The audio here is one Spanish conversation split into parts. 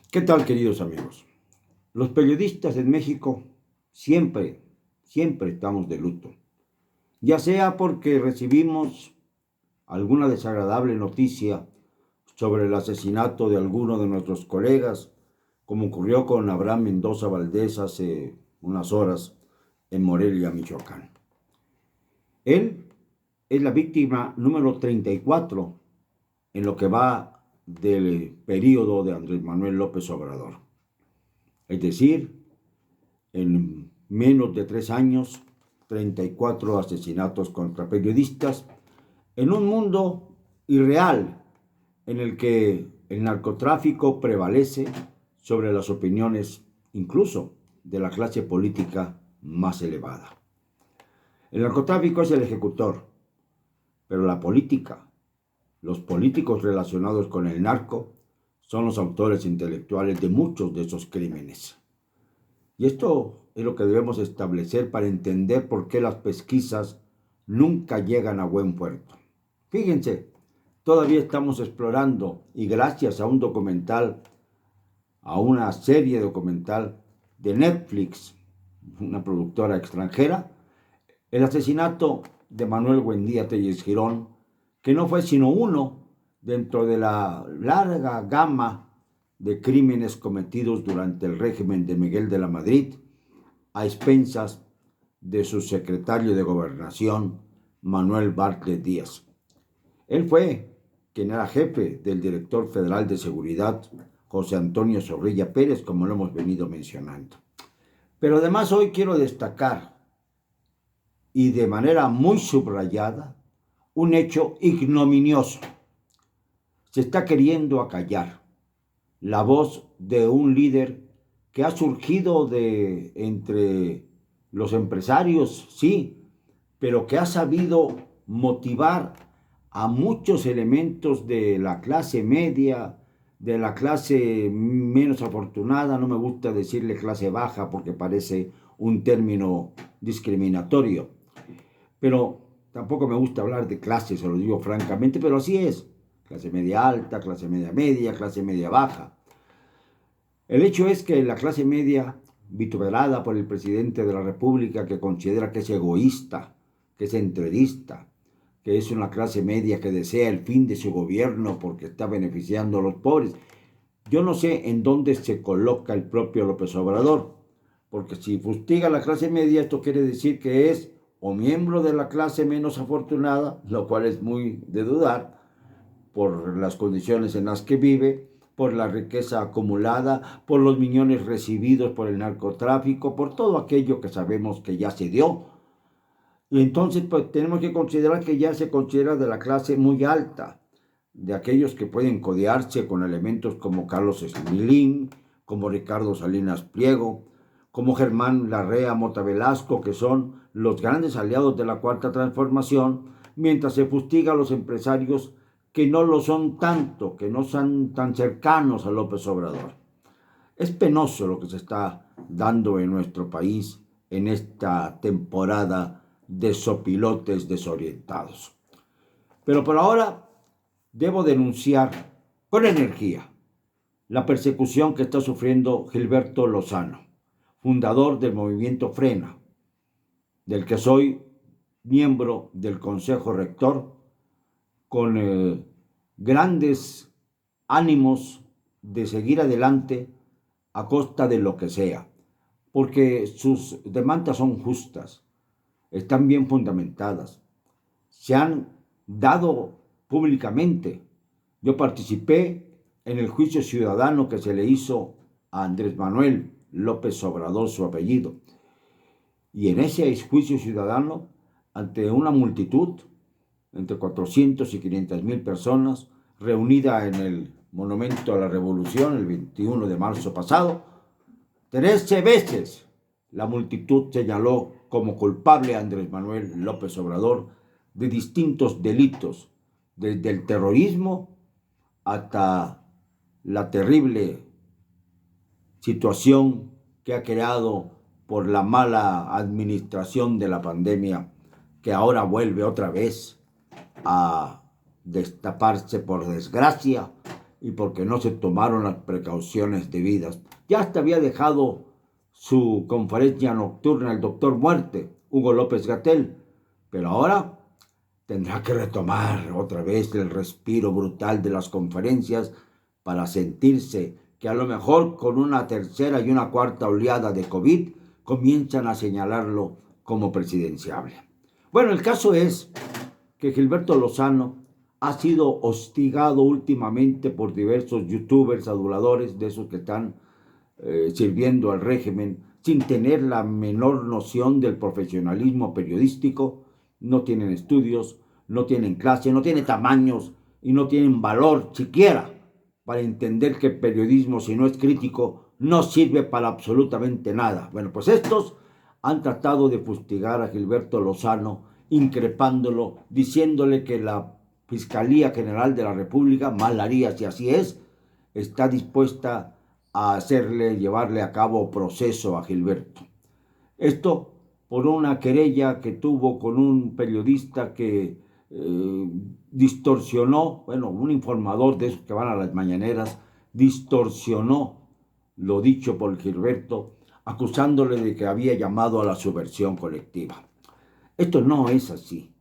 ¿Qué tal, queridos amigos? Los periodistas en México siempre estamos de luto, ya sea porque recibimos alguna desagradable noticia sobre el asesinato de alguno de nuestros colegas, como ocurrió con Abraham Mendoza Valdés hace unas horas en Morelia, Michoacán. Él es la víctima número 34 en lo que va del periodo de Andrés Manuel López Obrador. Es decir, en menos de 3 años, 34 asesinatos contra periodistas, en un mundo irreal en el que el narcotráfico prevalece sobre las opiniones, incluso de la clase política más elevada. El narcotráfico es el ejecutor, pero la política, los políticos relacionados con el narco, son los autores intelectuales de muchos de esos crímenes. Y esto es lo que debemos establecer para entender por qué las pesquisas nunca llegan a buen puerto. Fíjense, todavía estamos explorando, y gracias a un documental, a una serie documental de Netflix, una productora extranjera, el asesinato de Manuel Buendía Tellez Girón, que no fue sino uno dentro de la larga gama de crímenes cometidos durante el régimen de Miguel de la Madrid, a expensas de su secretario de Gobernación, Manuel Bartlett Díaz. Él fue quien era jefe del director federal de seguridad, José Antonio Zorrilla Pérez, como lo hemos venido mencionando. Pero además hoy quiero destacar, y de manera muy subrayada, un hecho ignominioso. Se está queriendo acallar la voz de un líder que ha surgido de entre los empresarios, sí, pero que ha sabido motivar a muchos elementos de la clase media, de la clase menos afortunada. No me gusta decirle clase baja porque parece un término discriminatorio, pero tampoco me gusta hablar de clases, se lo digo francamente, pero así es: clase media alta, clase media media, clase media baja. El hecho es que la clase media, vituperada por el presidente de la República, que considera que es egoísta, que es centralista, que es una clase media que desea el fin de su gobierno porque está beneficiando a los pobres. Yo no sé en dónde se coloca el propio López Obrador, porque si fustiga a la clase media, esto quiere decir que es o miembro de la clase menos afortunada, lo cual es muy de dudar, por las condiciones en las que vive, por la riqueza acumulada, por los millones recibidos por el narcotráfico, por todo aquello que sabemos que ya se dio. Y entonces pues tenemos que considerar que ya se considera de la clase muy alta, de aquellos que pueden codearse con elementos como Carlos Slim, como Ricardo Salinas Pliego, como Germán Larrea Mota Velasco, que son los grandes aliados de la Cuarta Transformación, mientras se fustiga a los empresarios que no lo son tanto, que no son tan cercanos a López Obrador. Es penoso lo que se está dando en nuestro país en esta temporada de sopilotes desorientados. Pero por ahora debo denunciar con energía la persecución que está sufriendo Gilberto Lozano, fundador del movimiento Frena, del que soy miembro del Consejo Rector, con grandes ánimos de seguir adelante a costa de lo que sea, porque sus demandas son justas, están bien fundamentadas, se han dado públicamente. Yo participé en el juicio ciudadano que se le hizo a Andrés Manuel López Obrador, su apellido, y en ese juicio ciudadano, ante una multitud, entre 400 y 500 mil personas, reunida en el Monumento a la Revolución el 21 de marzo pasado, 13 veces la multitud señaló como culpable a Andrés Manuel López Obrador de distintos delitos, desde el terrorismo hasta la terrible situación que ha creado por la mala administración de la pandemia, que ahora vuelve otra vez a destaparse, por desgracia, y porque no se tomaron las precauciones debidas. Ya hasta había dejado su conferencia nocturna el doctor Muerte, Hugo López-Gatell, pero ahora tendrá que retomar otra vez el respiro brutal de las conferencias para sentirse que a lo mejor con una tercera y una cuarta oleada de COVID comienzan a señalarlo como presidenciable. Bueno, el caso es que Gilberto Lozano ha sido hostigado últimamente por diversos youtubers aduladores, de esos que están sirviendo al régimen sin tener la menor noción del profesionalismo periodístico, no tienen estudios, no tienen clase, no tienen tamaños y no tienen valor siquiera para entender que el periodismo, si no es crítico, no sirve para absolutamente nada. Bueno, pues estos han tratado de fustigar a Gilberto Lozano, increpándolo, diciéndole que la Fiscalía General de la República, mal haría si así es, está dispuesta a llevarle a cabo proceso a Gilberto. Esto por una querella que tuvo con un periodista que distorsionó, bueno, un informador de esos que van a las mañaneras, distorsionó lo dicho por Gilberto, acusándole de que había llamado a la subversión colectiva. Esto no es así.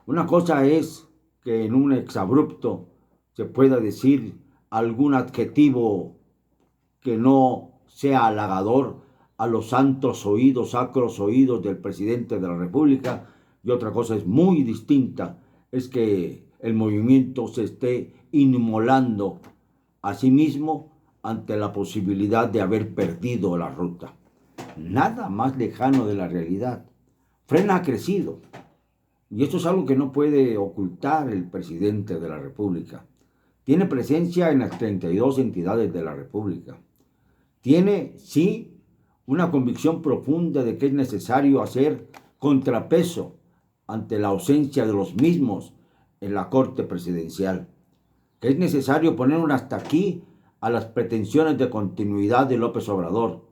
Una cosa es que en un exabrupto se pueda decir algún adjetivo que no sea halagador a los santos oídos, sacros oídos del presidente de la República, y otra cosa es muy distinta, es que el movimiento se esté inmolando a sí mismo ante la posibilidad de haber perdido la ruta. Nada más lejano de la realidad. Frena ha crecido, y esto es algo que no puede ocultar el presidente de la República. Tiene presencia en las 32 entidades de la República. Tiene, sí, una convicción profunda de que es necesario hacer contrapeso ante la ausencia de los mismos en la Corte Presidencial, que es necesario poner un hasta aquí a las pretensiones de continuidad de López Obrador,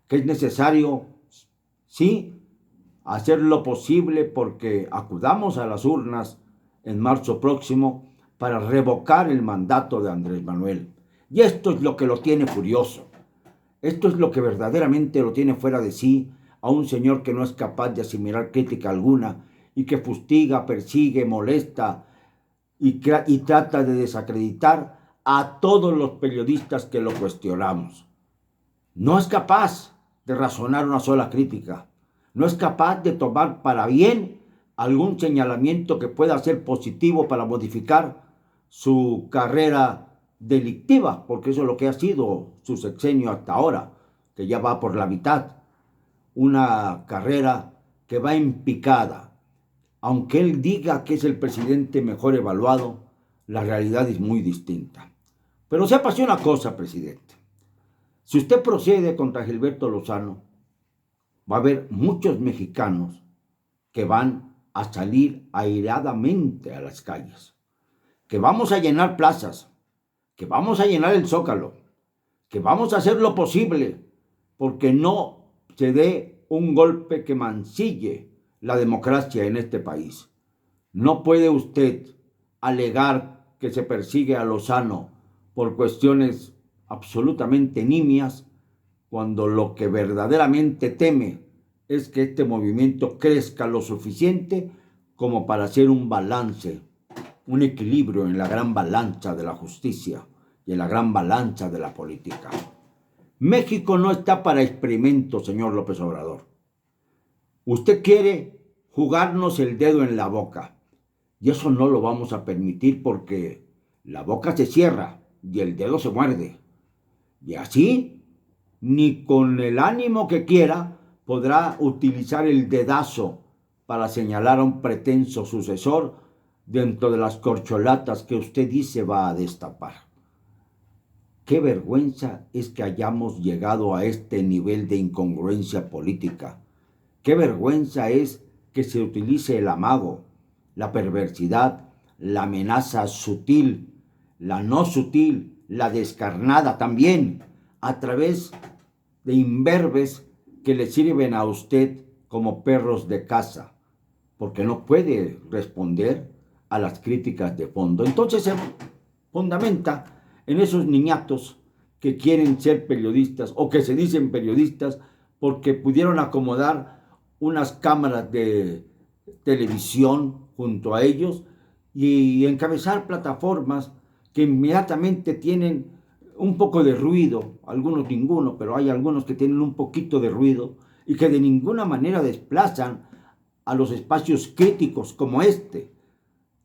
que es necesario, sí, hacer lo posible porque acudamos a las urnas en marzo próximo para revocar el mandato de Andrés Manuel. Y esto es lo que lo tiene furioso. Esto es lo que verdaderamente lo tiene fuera de sí a un señor que no es capaz de asimilar crítica alguna y que fustiga, persigue, molesta y trata de desacreditar a todos los periodistas que lo cuestionamos. No es capaz de razonar una sola crítica. No es capaz de tomar para bien algún señalamiento que pueda ser positivo para modificar su carrera delictiva, porque eso es lo que ha sido su sexenio hasta ahora, que ya va por la mitad. Una carrera que va en picada. Aunque él diga que es el presidente mejor evaluado, la realidad es muy distinta. Pero sépase una cosa, presidente. Si usted procede contra Gilberto Lozano, va a haber muchos mexicanos que van a salir airadamente a las calles, que vamos a llenar plazas, que vamos a llenar el Zócalo, que vamos a hacer lo posible porque no se dé un golpe que mancille la democracia en este país. No puede usted alegar que se persigue a Lozano por cuestiones absolutamente nimias, cuando lo que verdaderamente teme es que este movimiento crezca lo suficiente como para hacer un balance, un equilibrio en la gran balanza de la justicia y en la gran balanza de la política. México no está para experimentos, señor López Obrador. Usted quiere jugarnos el dedo en la boca, y eso no lo vamos a permitir porque la boca se cierra y el dedo se muerde. Y así, ni con el ánimo que quiera, podrá utilizar el dedazo para señalar a un pretenso sucesor dentro de las corcholatas que usted dice va a destapar. Qué vergüenza es que hayamos llegado a este nivel de incongruencia política. Qué vergüenza es que se utilice el amago, la perversidad, la amenaza sutil, la no sutil, la descarnada también, a través de imberbes que le sirven a usted como perros de caza, porque no puede responder a las críticas de fondo. Entonces se fundamenta en esos niñatos que quieren ser periodistas o que se dicen periodistas porque pudieron acomodar unas cámaras de televisión junto a ellos y encabezar plataformas que inmediatamente tienen un poco de ruido, algunos ninguno, pero hay algunos que tienen un poquito de ruido y que de ninguna manera desplazan a los espacios críticos como este.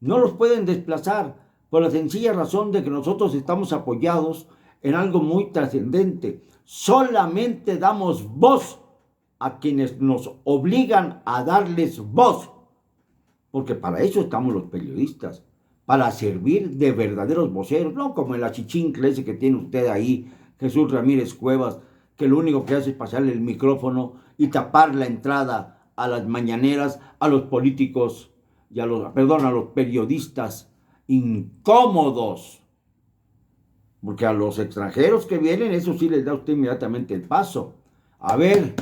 No los pueden desplazar por la sencilla razón de que nosotros estamos apoyados en algo muy trascendente. Solamente damos voz a quienes nos obligan a darles voz, porque para eso estamos los periodistas, para servir de verdaderos voceros, no como el achichincle ese que tiene usted ahí, Jesús Ramírez Cuevas, que lo único que hace es pasarle el micrófono y tapar la entrada a las mañaneras a los políticos y a los periodistas incómodos. Porque a los extranjeros que vienen, eso sí les da usted inmediatamente el paso. A ver,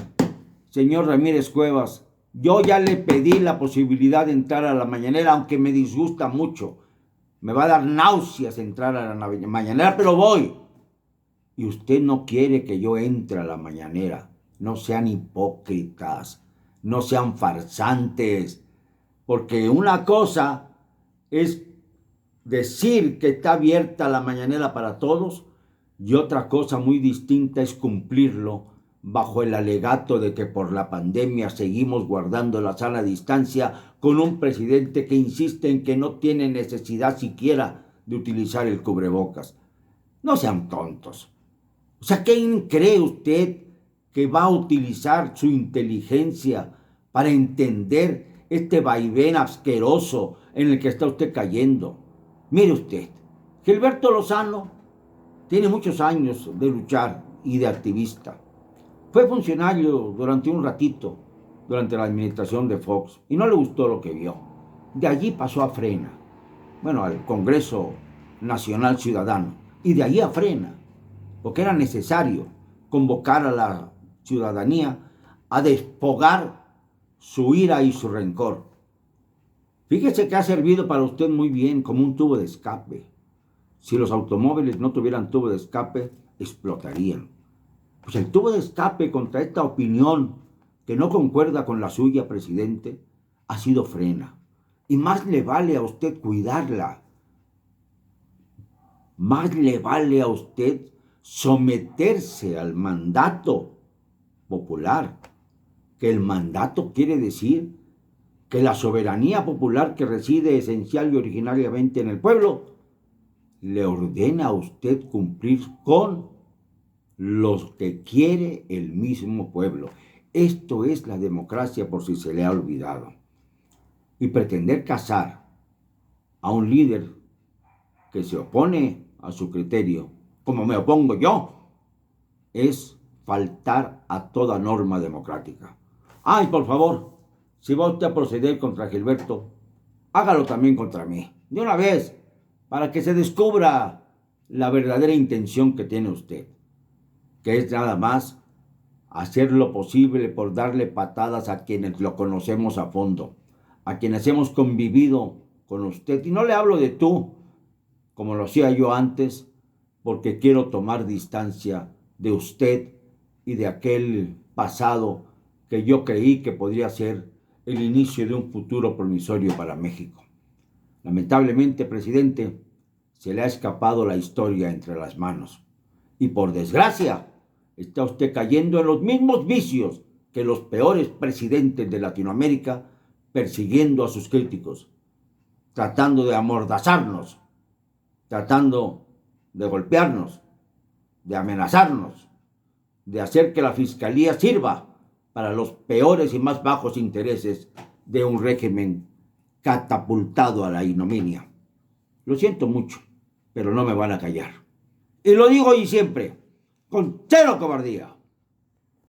señor Ramírez Cuevas, yo ya le pedí la posibilidad de entrar a la mañanera, aunque me disgusta mucho. Me va a dar náuseas entrar a la mañanera, pero voy. Y usted no quiere que yo entre a la mañanera. No sean hipócritas, no sean farsantes, porque una cosa es decir que está abierta la mañanera para todos y otra cosa muy distinta es cumplirlo bajo el alegato de que por la pandemia seguimos guardando la sana distancia con un presidente que insiste en que no tiene necesidad siquiera de utilizar el cubrebocas. No sean tontos. O sea, ¿quién cree usted que va a utilizar su inteligencia para entender este vaivén asqueroso en el que está usted cayendo? Mire usted, Gilberto Lozano tiene muchos años de luchar y de activista. Fue funcionario durante un ratito, durante la administración de Fox, y no le gustó lo que vio. De allí pasó a Frena, al Congreso Nacional Ciudadano, y de allí a Frena, porque era necesario convocar a la ciudadanía a desfogar su ira y su rencor. Fíjese que ha servido para usted muy bien como un tubo de escape. Si los automóviles no tuvieran tubo de escape, explotarían. Pues el tubo de escape contra esta opinión que no concuerda con la suya, presidente, ha sido Frena. Y más le vale a usted cuidarla. Más le vale a usted someterse al mandato popular, que el mandato quiere decir que la soberanía popular que reside esencial y originariamente en el pueblo le ordena a usted cumplir con los que quiere el mismo pueblo. Esto es la democracia por si se le ha olvidado. Y pretender casar a un líder que se opone a su criterio, como me opongo yo, es faltar a toda norma democrática. Ay, por favor, si va usted a proceder contra Gilberto, hágalo también contra mí, de una vez, para que se descubra la verdadera intención que tiene usted, que es nada más hacer lo posible por darle patadas a quienes lo conocemos a fondo, a quienes hemos convivido con usted. Y no le hablo de tú, como lo hacía yo antes, porque quiero tomar distancia de usted y de aquel pasado que yo creí que podría ser el inicio de un futuro promisorio para México. Lamentablemente, presidente, se le ha escapado la historia entre las manos. Y por desgracia, está usted cayendo en los mismos vicios que los peores presidentes de Latinoamérica, persiguiendo a sus críticos, tratando de amordazarnos, tratando de golpearnos, de amenazarnos, de hacer que la fiscalía sirva para los peores y más bajos intereses de un régimen catapultado a la ignominia. Lo siento mucho, pero no me van a callar. Y lo digo hoy y siempre, con cero cobardía.